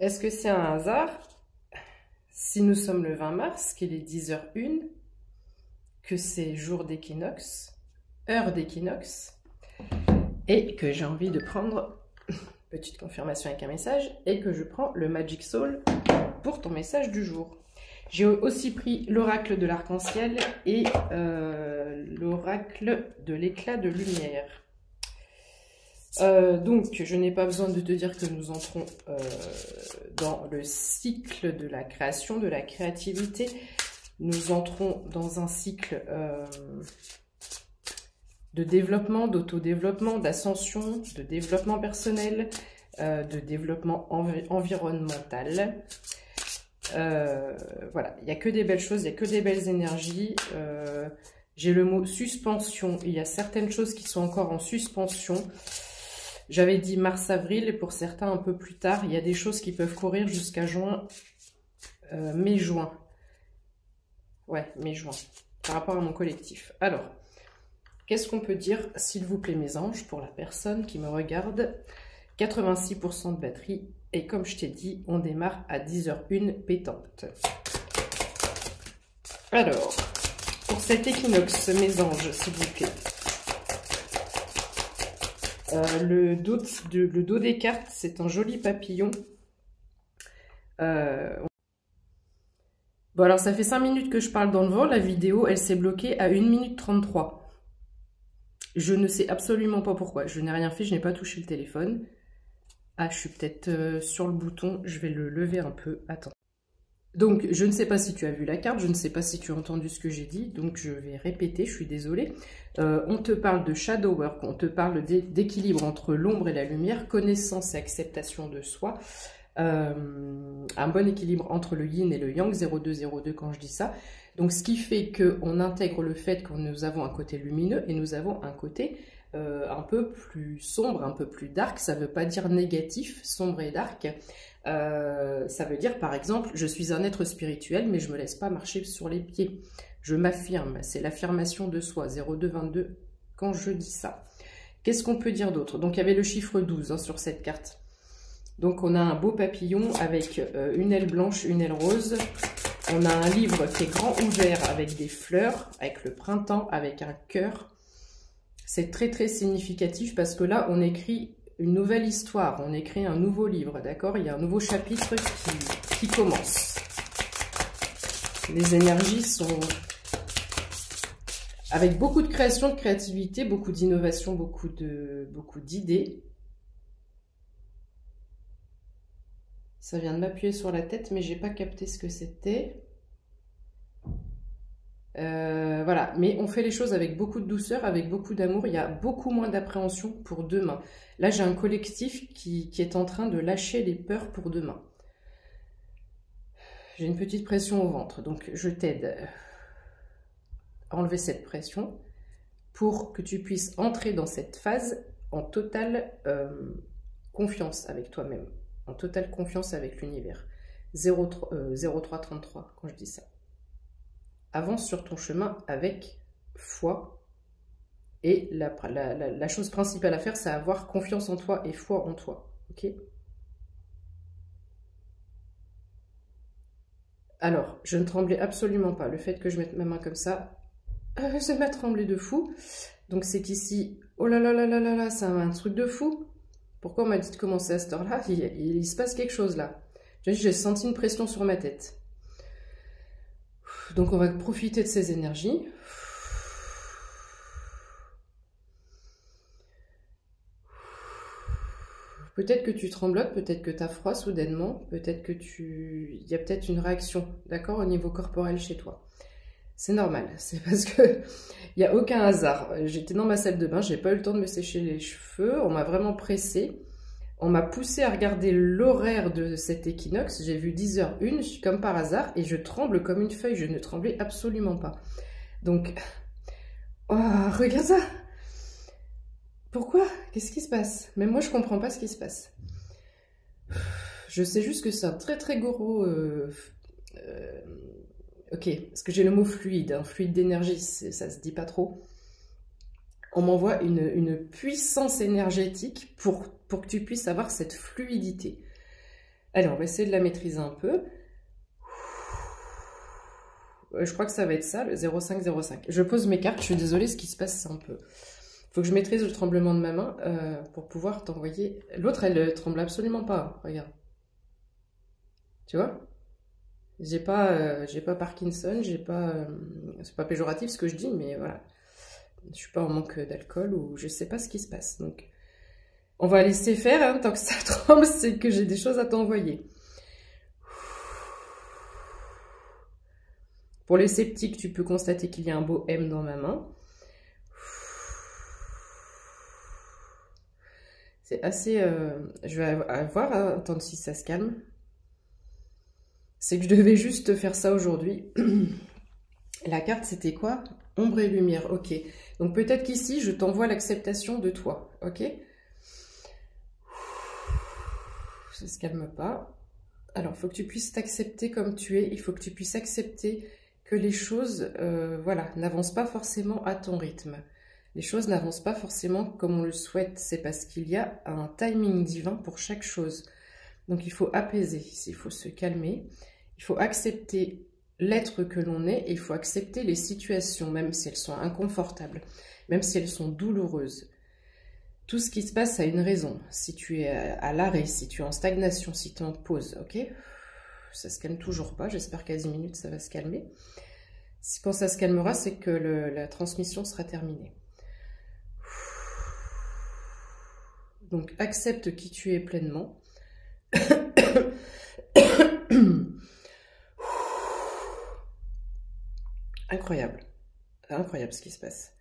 Est-ce que c'est un hasard si nous sommes le 20 mars, qu'il est 10h01, que c'est jour d'équinoxe, heure d'équinoxe, et que j'ai envie de prendre, petite confirmation avec un message, et que je prends le Magic Soul pour ton message du jour. J'ai aussi pris l'oracle de l'arc-en-ciel et l'oracle de l'éclat de lumière. Donc, je n'ai pas besoin de te dire que nous entrons dans le cycle de la création, de la créativité. Nous entrons dans un cycle de développement, d'autodéveloppement, d'ascension, de développement personnel, de développement environnemental. Voilà, il n'y a que des belles choses, il n'y a que des belles énergies. J'ai le mot suspension, il y a certaines choses qui sont encore en suspension. J'avais dit mars-avril et pour certains un peu plus tard, il y a des choses qui peuvent courir jusqu'à juin, mai-juin. Ouais, mai-juin, par rapport à mon collectif. Alors, qu'est-ce qu'on peut dire, s'il vous plaît mes anges, pour la personne qui me regarde? 86% de batterie et comme je t'ai dit, on démarre à 10h01 pétante. Alors, pour cet équinoxe, mes anges, s'il vous plaît. Le dos des cartes, c'est un joli papillon. Bon, alors ça fait 5 minutes que je parle dans le vent. La vidéo, elle s'est bloquée à 1 minute 33. Je ne sais absolument pas pourquoi. Je n'ai rien fait, je n'ai pas touché le téléphone. Ah, je suis peut-être sur le bouton. Je vais le lever un peu. Attends. Donc, je ne sais pas si tu as vu la carte, je ne sais pas si tu as entendu ce que j'ai dit, donc je vais répéter, je suis désolée. On te parle de shadow work, on te parle d'équilibre entre l'ombre et la lumière, connaissance et acceptation de soi, un bon équilibre entre le yin et le yang, 0202 quand je dis ça. Donc, ce qui fait qu'on intègre le fait que nous avons un côté lumineux et nous avons un côté un peu plus sombre, un peu plus dark. Ça ne veut pas dire négatif, sombre et dark. Ça veut dire par exemple, je suis un être spirituel mais je ne me laisse pas marcher sur les pieds. Je m'affirme, c'est l'affirmation de soi, 0222 quand je dis ça. Qu'est-ce qu'on peut dire d'autre? Donc il y avait le chiffre 12 hein, sur cette carte. Donc on a un beau papillon avec une aile blanche, une aile rose. On a un livre qui est grand ouvert avec des fleurs, avec le printemps, avec un cœur. C'est très très significatif parce que là on écrit une nouvelle histoire, on écrit un nouveau livre, d'accord? Il y a un nouveau chapitre qui commence. Les énergies sont avec beaucoup de création, de créativité, beaucoup d'innovation, beaucoup d'idées. Ça vient de m'appuyer sur la tête, mais j'ai pas capté ce que c'était. Voilà, mais on fait les choses avec beaucoup de douceur, avec beaucoup d'amour. Il y a beaucoup moins d'appréhension pour demain. Là, j'ai un collectif qui est en train de lâcher les peurs pour demain. J'ai une petite pression au ventre, donc je t'aide à enlever cette pression pour que tu puisses entrer dans cette phase en totale confiance avec toi-même, en totale confiance avec l'univers. 0333 quand je dis ça. Avance sur ton chemin avec foi. Et la chose principale à faire, c'est avoir confiance en toi et foi en toi. Ok? Alors, je ne tremblais absolument pas. Le fait que je mette ma main comme ça, ça m'a tremblé de fou. Donc c'est qu'ici, oh là là là là là là, c'est un truc de fou. Pourquoi on m'a dit de commencer à cette heure-là? Il se passe quelque chose là. J'ai senti une pression sur ma tête. Donc on va profiter de ces énergies. Peut-être que tu tremblotes, peut-être que tu as froid soudainement, peut-être que il y a peut-être une réaction, d'accord, au niveau corporel chez toi. C'est normal, c'est parce que il n'y a aucun hasard. J'étais dans ma salle de bain, j'ai pas eu le temps de me sécher les cheveux, on m'a vraiment pressée. On m'a poussé à regarder l'horaire de cet équinoxe. J'ai vu 10h01, comme par hasard, et je tremble comme une feuille. Je ne tremblais absolument pas. Donc, oh, regarde ça. Pourquoi? Qu'est-ce qui se passe? Même moi, je comprends pas ce qui se passe. Je sais juste que c'est un très très gros... ok, parce que j'ai le mot fluide. Un fluide d'énergie, ça se dit pas trop. On m'envoie une puissance énergétique pour que tu puisses avoir cette fluidité. Allez, on va essayer de la maîtriser un peu. Je crois que ça va être ça, le 0,5-0,5. Je pose mes cartes, je suis désolée, ce qui se passe, c'est un peu... Faut que je maîtrise le tremblement de ma main pour pouvoir t'envoyer... L'autre, elle tremble absolument pas, regarde. Tu vois? J'ai pas Parkinson, j'ai pas... c'est pas péjoratif ce que je dis, mais voilà. Je suis pas en manque d'alcool ou je sais pas ce qui se passe. Donc, on va laisser faire, hein, tant que ça tremble, c'est que j'ai des choses à t'envoyer. Pour les sceptiques, tu peux constater qu'il y a un beau M dans ma main. C'est assez... je vais voir, hein, attendre si ça se calme. C'est que je devais juste faire ça aujourd'hui. La carte, c'était quoi? Ombre et lumière, ok. Donc peut-être qu'ici, je t'envoie l'acceptation de toi, ok? Ça se calme pas. Alors, il faut que tu puisses t'accepter comme tu es. Il faut que tu puisses accepter que les choses, voilà, n'avancent pas forcément à ton rythme. Les choses n'avancent pas forcément comme on le souhaite. C'est parce qu'il y a un timing divin pour chaque chose. Donc, il faut apaiser. Il faut se calmer. Il faut accepter l'être que l'on est. Et il faut accepter les situations, même si elles sont inconfortables, même si elles sont douloureuses. Tout ce qui se passe a une raison. Si tu es à l'arrêt, si tu es en stagnation, si tu es en pause, ok? Ça se calme toujours pas. J'espère qu'à 10 minutes, ça va se calmer. Quand ça se calmera, c'est que la transmission sera terminée. Donc, accepte qui tu es pleinement. Incroyable. Incroyable ce qui se passe.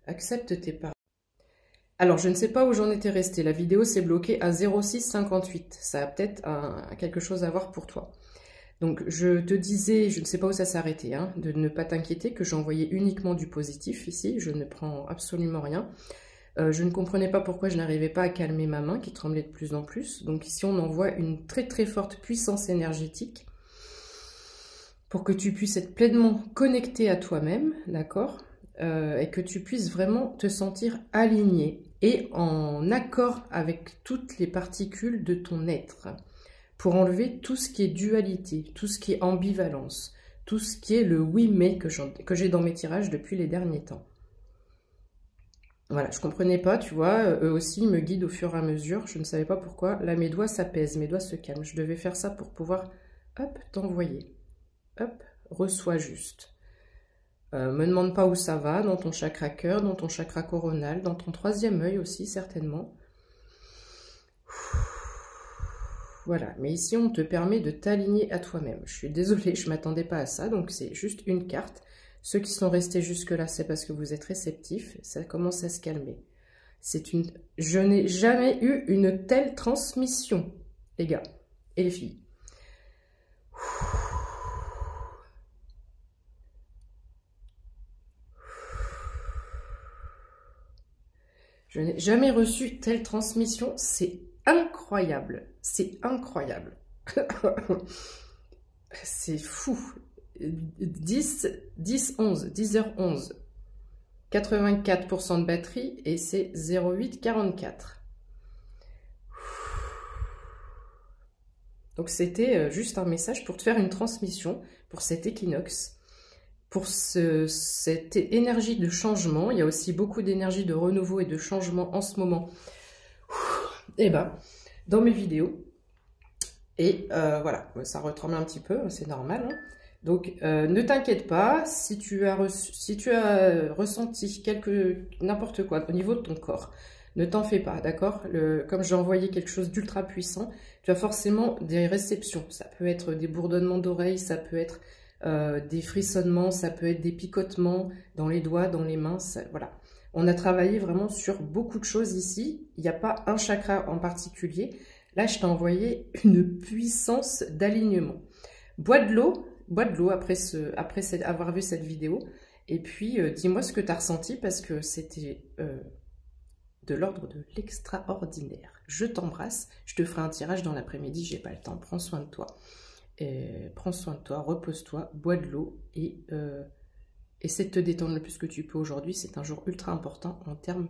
Accepte tes paroles. Alors, je ne sais pas où j'en étais restée. La vidéo s'est bloquée à 0,658. Ça a peut-être quelque chose à voir pour toi. Donc, je te disais, je ne sais pas où ça s'est arrêté, hein, de ne pas t'inquiéter, que j'envoyais uniquement du positif ici. Je ne prends absolument rien. Je ne comprenais pas pourquoi je n'arrivais pas à calmer ma main qui tremblait de plus en plus. Donc ici, on envoie une très très forte puissance énergétique pour que tu puisses être pleinement connecté à toi-même, d'accord? Et que tu puisses vraiment te sentir aligné et en accord avec toutes les particules de ton être, pour enlever tout ce qui est dualité, tout ce qui est ambivalence, tout ce qui est le oui mais que j'ai dans mes tirages depuis les derniers temps. Voilà, je comprenais pas, tu vois, eux aussi ils me guident au fur et à mesure, je ne savais pas pourquoi. Là, mes doigts s'apaisent, mes doigts se calment. Je devais faire ça pour pouvoir, hop, t'envoyer. Hop, reçois juste. Me demande pas où ça va, dans ton chakra cœur, dans ton chakra coronal, dans ton troisième œil aussi, certainement. Voilà, mais ici, on te permet de t'aligner à toi-même. Je suis désolée, je ne m'attendais pas à ça, donc c'est juste une carte. Ceux qui sont restés jusque-là, c'est parce que vous êtes réceptifs, ça commence à se calmer. Je n'ai jamais eu une telle transmission, les gars et les filles. Je n'ai jamais reçu telle transmission, c'est incroyable, c'est incroyable. C'est fou. 10h11, 84% de batterie et c'est 0,844. Donc c'était juste un message pour te faire une transmission pour cet équinoxe, pour cette énergie de changement. Il y a aussi beaucoup d'énergie de renouveau et de changement en ce moment. Et ben, dans mes vidéos. Et voilà, ça retremble un petit peu, c'est normal. Hein. Donc, ne t'inquiète pas, si tu as ressenti n'importe quoi au niveau de ton corps, ne t'en fais pas, d'accord? Comme j'ai envoyé quelque chose d'ultra puissant, tu as forcément des réceptions. Ça peut être des bourdonnements d'oreilles, ça peut être des frissonnements, ça peut être des picotements dans les doigts, dans les mains, voilà. On a travaillé vraiment sur beaucoup de choses ici. Il n'y a pas un chakra en particulier. Là, je t'ai envoyé une puissance d'alignement. Bois de l'eau après avoir vu cette vidéo. Et puis, dis-moi ce que tu as ressenti parce que c'était de l'ordre de l'extraordinaire. Je t'embrasse. Je te ferai un tirage dans l'après-midi. J'ai pas le temps. Prends soin de toi. Prends soin de toi. Repose-toi. Bois de l'eau et essaie de te détendre le plus que tu peux aujourd'hui. C'est un jour ultra important en termes